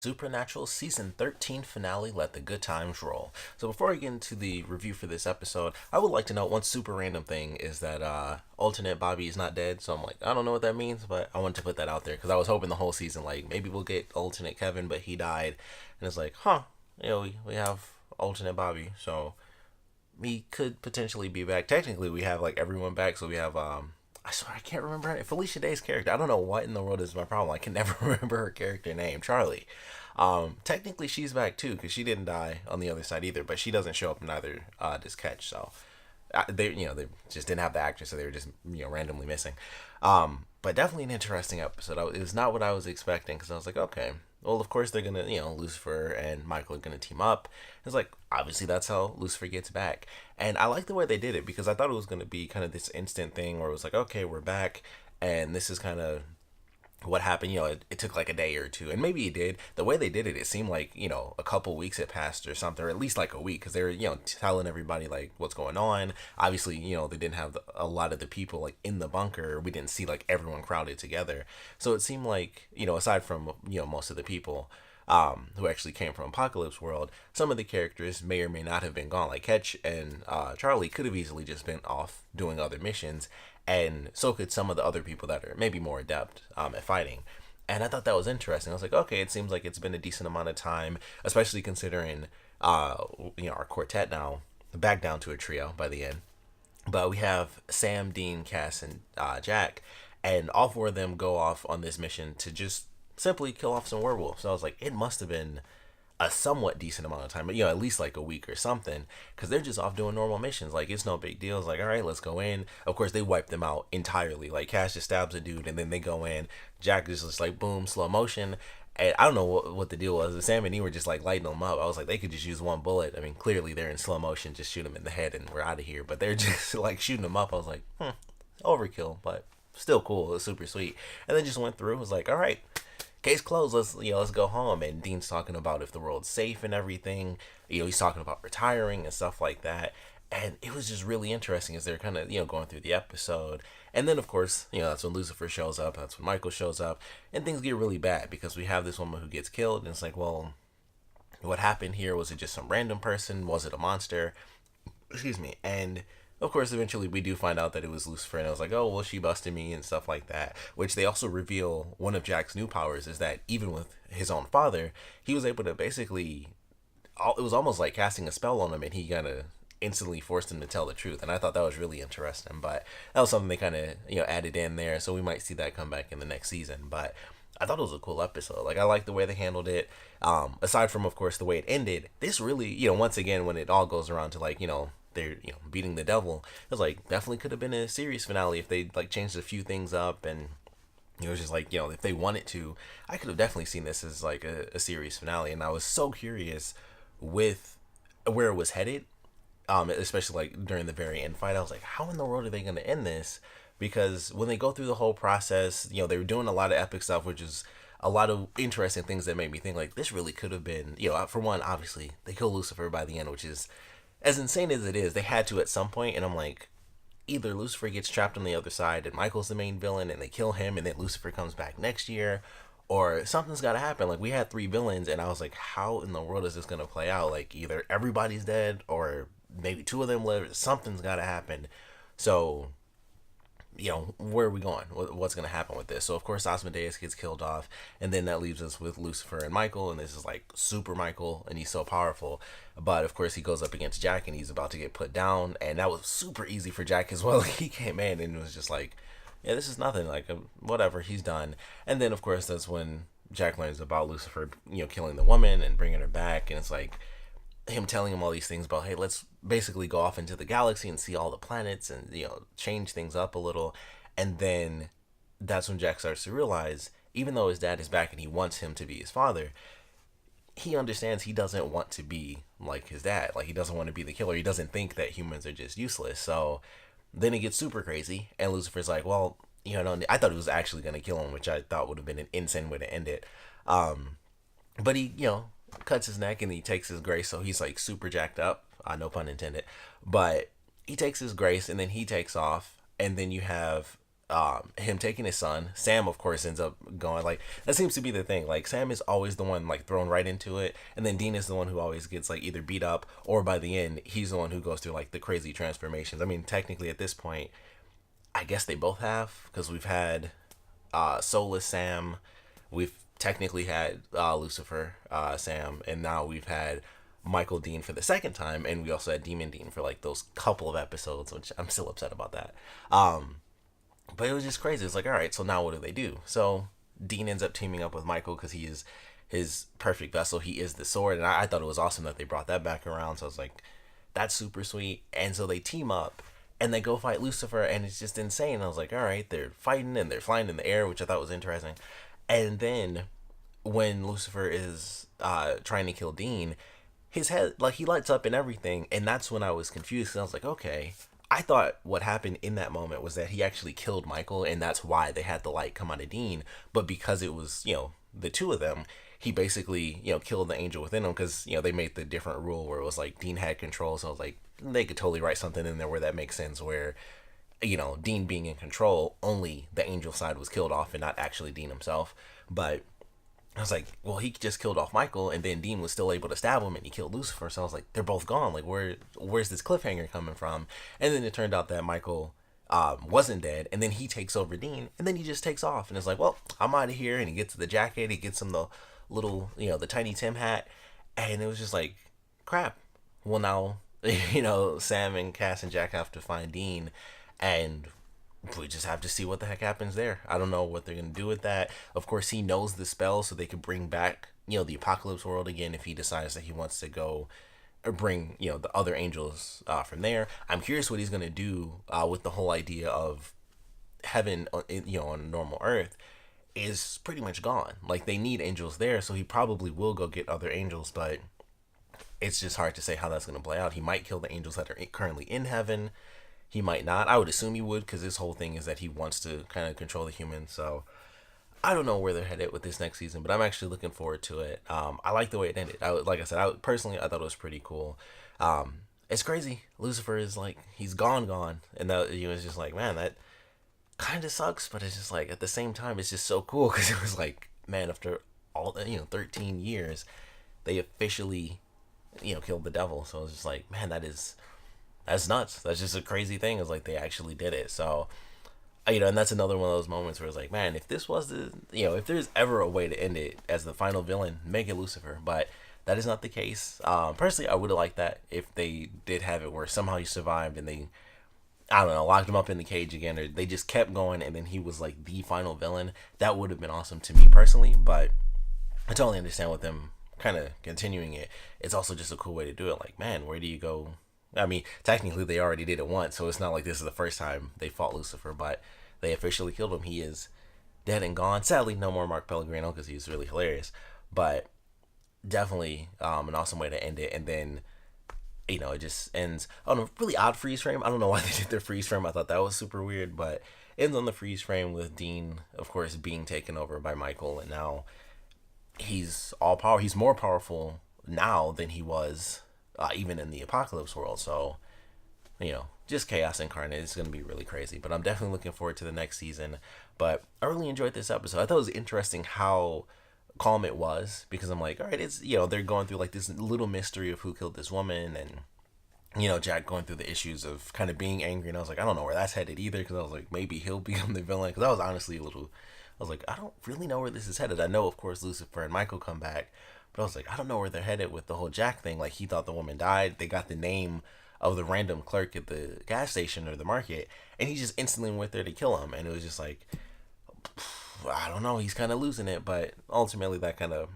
Supernatural Season 13 finale, Let the Good Times Roll. So before I get into the review for this episode, I would like to note one super random thing is that alternate Bobby is not dead. So I'm like, I don't know what that means, but I wanted to put that out there because I was hoping the whole season, like, maybe we'll get alternate Kevin, but he died. And it's like, we have alternate Bobby. So he could potentially be back. Technically, we have, like, everyone back. So we have, I swear I can't remember Felicia Day's character. I don't know what in the world is my problem. I can never remember her character name. Charlie. Technically she's back too because she didn't die on the other side either, but she doesn't show up in either this catch. So they just didn't have the actress, so they were just randomly missing. But definitely an interesting episode. It was not what I was expecting because I was like, okay, well, of course they're gonna, Lucifer and Michael are gonna team up. It's like obviously that's how Lucifer gets back, and I like the way they did it because I thought it was gonna be kind of this instant thing where it was like, okay, we're back, and this is kind of what happened. It took like a day or two, and maybe it did. The way they did it, it seemed like a couple weeks had passed or something, or at least like a week, because they were telling everybody like what's going on. Obviously, they didn't have a lot of the people like in the bunker. We didn't see like everyone crowded together, so it seemed like aside from most of the people who actually came from Apocalypse World, some of the characters may or may not have been gone. Like Ketch and Charlie could have easily just been off doing other missions, and so could some of the other people that are maybe more adept at fighting. And I thought that was interesting. I was like, okay, it seems like it's been a decent amount of time, especially considering our quartet now back down to a trio by the end. But we have Sam, Dean, Cass, and Jack, and all four of them go off on this mission to just simply kill off some werewolves. So I was like, it must have been a somewhat decent amount of time, but at least like a week or something, because they're just off doing normal missions. Like it's no big deal. It's like, all right, let's go in. Of course, they wipe them out entirely. Like Cash just stabs a dude, and then they go in. Jack is just like boom, slow motion. And I don't know what the deal was. Sam and E were just like lighting them up. I was like, they could just use one bullet. I mean, clearly they're in slow motion. Just shoot them in the head, and we're out of here. But they're just like shooting them up. I was like, overkill, but still cool. It was super sweet. And then just went through. It was like, all right, case closed. Let's go home. And Dean's talking about if the world's safe and everything. He's talking about retiring and stuff like that. And it was just really interesting as they're kind of going through the episode. And then of course that's when Lucifer shows up. That's when Michael shows up, and things get really bad because we have this woman who gets killed, and it's like, well, what happened here? Was it just some random person? Was it a monster? Excuse me. And of course, eventually we do find out that it was Lucifer, and I was like, oh, well, she busted me and stuff like that. Which they also reveal one of Jack's new powers is that even with his own father, he was able to basically, it was almost like casting a spell on him, and he kind of instantly forced him to tell the truth. And I thought that was really interesting. But that was something they kind of added in there, so we might see that come back in the next season. But I thought it was a cool episode. Like I liked the way they handled it. Aside from, of course, the way it ended, this really, once again, when it all goes around to like, they're beating the devil, it was like definitely could have been a series finale if they like changed a few things up. And it was just like, if they wanted to, I could have definitely seen this as like a series finale. And I was so curious with where it was headed, especially like during the very end fight. I was like, how in the world are they going to end this? Because when they go through the whole process, they were doing a lot of epic stuff, which is a lot of interesting things that made me think like this really could have been, for one, obviously they kill Lucifer by the end, which is as insane as it is. They had to at some point, and I'm like, either Lucifer gets trapped on the other side and Michael's the main villain and they kill him, and then Lucifer comes back next year, or something's got to happen. Like we had three villains, and I was like, how in the world is this going to play out? Like either everybody's dead or maybe two of them live. Something's got to happen. So where are we going? What's going to happen with this? So, of course, Asmodeus gets killed off, and then that leaves us with Lucifer and Michael, and this is like super Michael, and he's so powerful. But, of course, he goes up against Jack, and he's about to get put down, and that was super easy for Jack as well. He came in and was just like, yeah, this is nothing, like, whatever, he's done. And then, of course, that's when Jack learns about Lucifer, killing the woman and bringing her back, and it's like, him telling him all these things about, hey, let's basically go off into the galaxy and see all the planets and change things up a little. And then that's when Jack starts to realize, even though his dad is back and he wants him to be his father, he understands he doesn't want to be like his dad. Like he doesn't want to be the killer. He doesn't think that humans are just useless. So then it gets super crazy, and Lucifer's like, well, I thought he was actually going to kill him, which I thought would have been an insane way to end it. But he cuts his neck, and he takes his grace, so he's like super jacked up, no pun intended. But he takes his grace, and then he takes off, and then you have him taking his son. Sam, of course, ends up going, like, that seems to be the thing. Like, Sam is always the one, like, thrown right into it, and then Dean is the one who always gets, like, either beat up, or by the end he's the one who goes through, like, the crazy transformations. I mean, technically at this point, I guess they both have, because we've had soulless Sam, we've technically had Lucifer Sam, and now we've had Michael Dean for the second time, and we also had Demon Dean for like those couple of episodes, which I'm still upset about that. But it was just crazy. It's like, all right, so now what do they do? So Dean ends up teaming up with Michael because he is his perfect vessel. He is the sword, and I thought it was awesome that they brought that back around. So I was like, that's super sweet. And so they team up and they go fight Lucifer, and it's just insane. I was like, all right, they're fighting and they're flying in the air, which I thought was interesting. And then when Lucifer is trying to kill Dean, his head, like, he lights up and everything, and that's when I was confused. And I was like, okay, I thought what happened in that moment was that he actually killed Michael, and that's why they had the light come out of Dean. But because it was, the two of them, he basically, killed the angel within him, because, they made the different rule where it was like Dean had control. So I was like, they could totally write something in there where that makes sense, where, Dean being in control, only the angel side was killed off and not actually Dean himself. But I was like, well, he just killed off Michael, and then Dean was still able to stab him, and he killed Lucifer. So I was like, they're both gone. Like, where's this cliffhanger coming from? And then it turned out that Michael wasn't dead, and then he takes over Dean, and then he just takes off, and it's like, well, I'm out of here. And he gets the jacket, he gets him the little, the Tiny Tim hat, and it was just like, crap. Well, now, Sam and Cass and Jack have to find Dean, and we just have to see what the heck happens there. I don't know what they're going to do with that. Of course, he knows the spell, so they could bring back, the apocalypse world again if he decides that he wants to go or bring, the other angels from there. I'm curious what he's going to do with the whole idea of heaven, on normal Earth is pretty much gone. Like, they need angels there, so he probably will go get other angels, but it's just hard to say how that's going to play out. He might kill the angels that are currently in heaven. He might not. I would assume he would, because this whole thing is that he wants to kind of control the humans. So I don't know where they're headed with this next season, but I'm actually looking forward to it. I like the way it ended. Like I said, I thought it was pretty cool. It's crazy. Lucifer is like, he's gone. And that, it's just like, man, that kind of sucks, but it's just like, at the same time, it's just so cool, because it was like, man, after all, 13 years, they officially, killed the devil. So it's just like, man, that's nuts. That's just a crazy thing. It's like they actually did it. So, and that's another one of those moments where it's like, man, if this was if there's ever a way to end it as the final villain, make it Lucifer. But that is not the case. Personally, I would have liked that if they did have it where somehow he survived and they, I don't know, locked him up in the cage again, or they just kept going and then he was like the final villain. That would have been awesome to me personally. But I totally understand with them kind of continuing it. It's also just a cool way to do it. Like, man, where do you go? I mean, technically they already did it once, so it's not like this is the first time they fought Lucifer, but they officially killed him. He is dead and gone. Sadly, no more Mark Pellegrino, because he's really hilarious, but definitely an awesome way to end it. And then, it just ends on a really odd freeze frame. I don't know why they did the freeze frame. I thought that was super weird, but ends on the freeze frame with Dean, of course, being taken over by Michael, and now he's more powerful now than he was even in the apocalypse world. So, just chaos incarnate. It's going to be really crazy, but I'm definitely looking forward to the next season. But I really enjoyed this episode. I thought it was interesting how calm it was, because I'm like, all right, it's, they're going through like this little mystery of who killed this woman, and Jack going through the issues of kind of being angry, and I was like, I don't know where that's headed either, because I was like, maybe he'll become the villain, because I was honestly I was like, I don't really know where this is headed. I know, of course, Lucifer and Michael come back, but I was like, I don't know where they're headed with the whole Jack thing. Like, he thought the woman died. They got the name of the random clerk at the gas station or the market, and he just instantly went there to kill him. And it was just like, I don't know. He's kind of losing it, but ultimately that kind of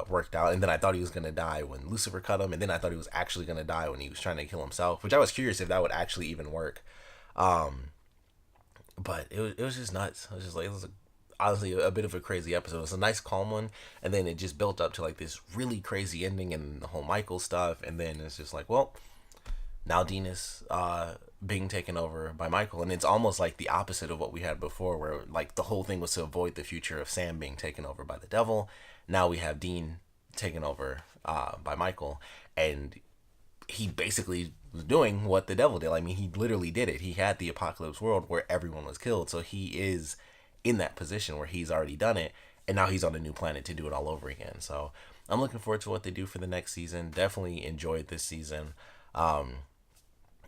worked out. And then I thought he was going to die when Lucifer cut him, and then I thought he was actually going to die when he was trying to kill himself, which I was curious if that would actually even work. But it was just nuts. I was just like, it was honestly a bit of a crazy episode. It's a nice calm one, and then it just built up to like this really crazy ending and the whole Michael stuff, and then it's just like, well, now Dean is being taken over by Michael, and it's almost like the opposite of what we had before, where like the whole thing was to avoid the future of Sam being taken over by the devil. Now we have Dean taken over by Michael, and he basically was doing what the devil did. I mean, he literally did it. He had the apocalypse world where everyone was killed. So he is in that position where he's already done it, and now he's on a new planet to do it all over again. So I'm looking forward to what they do for the next season. Definitely enjoyed this season.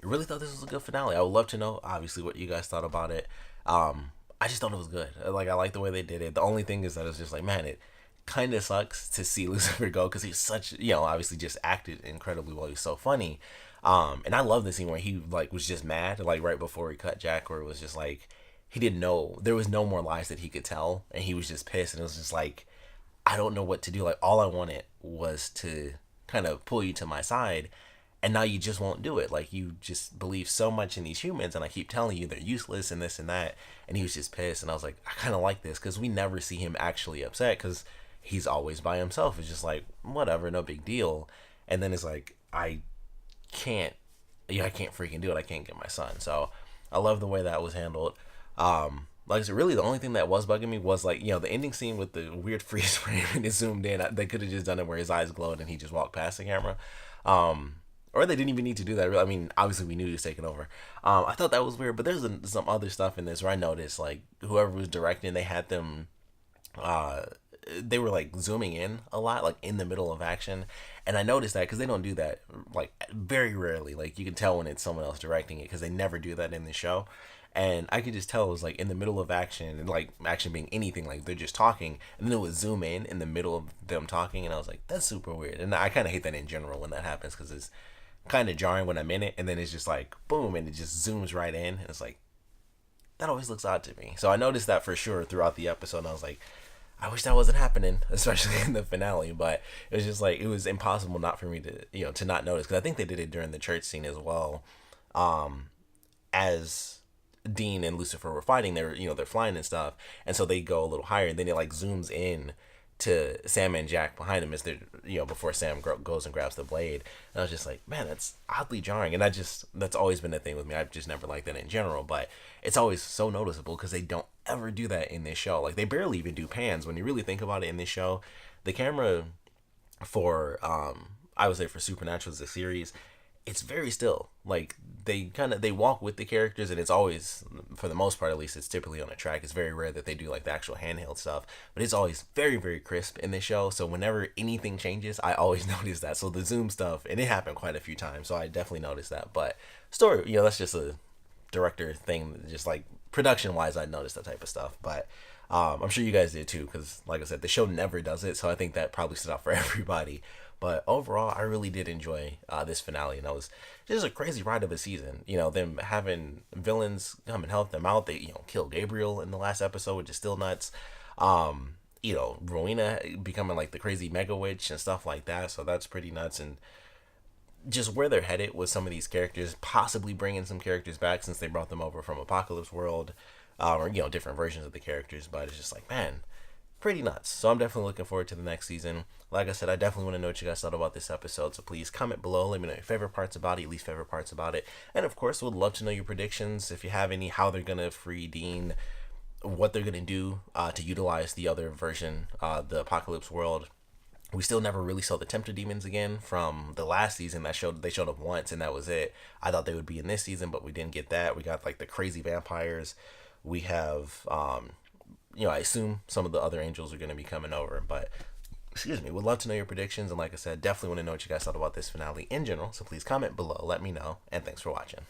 Really thought this was a good finale. I would love to know, obviously, what you guys thought about it. I just thought it was good. Like, I like the way they did it. The only thing is that it's just like, man, it kind of sucks to see Lucifer go because he's such, obviously just acted incredibly well. He's so funny. And I love the scene where he like was just mad, like right before he cut Jack, where it was just like he didn't know there was no more lies that he could tell, and he was just pissed, and it was just like, I don't know what to do. Like, all I wanted was to kind of pull you to my side, and now you just won't do it. Like, you just believe so much in these humans, and I keep telling you they're useless and this and that. And he was just pissed, and I was like, I kind of like this because we never see him actually upset because he's always by himself. It's just like, whatever, no big deal. And then it's like, can't I can't freaking do it. I can't get my son. So I love the way that was handled. Like I said, really the only thing that was bugging me was like, the ending scene with the weird freeze frame and it zoomed in. They could have just done it where his eyes glowed and he just walked past the camera. Or they didn't even need to do that. I mean, obviously we knew he was taking over. I thought that was weird, but there's some other stuff in this where I noticed, like, whoever was directing, they had them, they were like zooming in a lot, like in the middle of action. And I noticed that because they don't do that, like, very rarely. Like, you can tell when it's someone else directing it because they never do that in the show. And I could just tell it was like in the middle of action, and like action being anything, like they're just talking, and then it would zoom in the middle of them talking, and I was like, that's super weird. And I kind of hate that in general when that happens because it's kind of jarring when I'm in it, and then it's just like boom, and it just zooms right in, and it's like, that always looks odd to me. So I noticed that for sure throughout the episode, and I was like, I wish that wasn't happening, especially in the finale. But it was just like, it was impossible not for me to to not notice, because I think they did it during the church scene as well. As Dean and Lucifer were fighting, they're flying and stuff, and so they go a little higher, and then it like zooms in to Sam and Jack behind him as they're before Sam goes and grabs the blade. And I was just like, man, that's oddly jarring. And that's always been a thing with me. I've just never liked that in general, but it's always so noticeable because they don't ever do that in this show. Like, they barely even do pans when you really think about it. In this show, the camera for I would say for Supernatural as a series, it's very still. Like, they walk with the characters, and it's always, for the most part at least, it's typically on a track. It's very rare that they do like the actual handheld stuff, but it's always very, very crisp in this show. So whenever anything changes, I always notice that. So the zoom stuff, and it happened quite a few times, so I definitely noticed that. But story, that's just a director thing. Just like production wise, I noticed that type of stuff. But I'm sure you guys did too, because like I said, the show never does it, so I think that probably stood out for everybody. But overall, I really did enjoy this finale, and it was just a crazy ride of a season. Them having villains come and help them out. They, kill Gabriel in the last episode, which is still nuts. Rowena becoming like the crazy mega witch and stuff like that. So that's pretty nuts. And just where they're headed with some of these characters, possibly bringing some characters back since they brought them over from Apocalypse World, or different versions of the characters. But it's just like, man, pretty nuts. So I'm definitely looking forward to the next season. Like I said, I definitely want to know what you guys thought about this episode, so please comment below. Let me know your favorite parts about it, least favorite parts about it, and of course, would love to know your predictions. If you have any, how they're gonna free Dean, what they're gonna do to utilize the other version, the Apocalypse World. We still never really saw the Tempter Demons again from the last season. They showed up once, and that was it. I thought they would be in this season, but we didn't get that. We got like the crazy vampires. We have I assume some of the other angels are going to be coming over, but excuse me, would love to know your predictions. And like I said, definitely want to know what you guys thought about this finale in general. So please comment below, let me know, and thanks for watching.